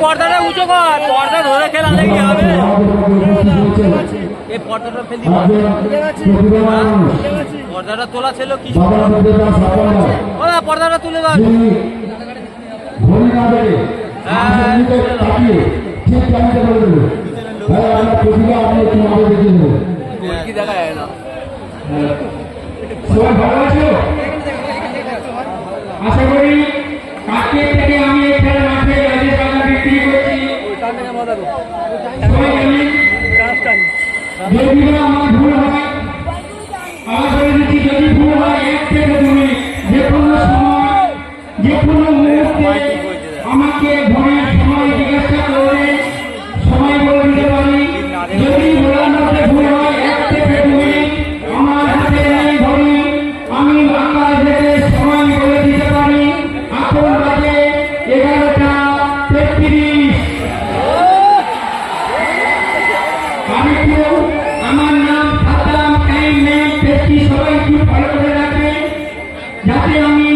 পর্দাটা উঁচু কর, পর্দা ধরে খেলা দেখি হবে। এই পর্দাটা ফেলি, পর্দাটা তোলা ছিল কি পর্দাটা তুলে দাও। কি দেখা যায় না। আশা করি আজকে থেকে আমি এখানে মাঠে রাজেশ বাংলা বিক্রি করছি। যদি আমার ভুল হয়, আশা করে দিচ্ছি যদি ভুল হয় 1 থেকে 2 মিনিট যে কোনো সময় যে কোনো মুহূর্তে আমাকে ভোরের সময় জিজ্ঞাসা করে সময় বলে দিতে পারি। যদি বলার মধ্যে ভুল হয় 1 থেকে 2 মিনিট আমার হাতে নেই ঘড়ি, আমি বাংলা থেকে সময় বলে দিতে পারি। এখন বাজে 11:33। আমার নাম সাদ্দাম, টাইম নেম, সবাই একটু ভালো করে রাখবে যাতে আমি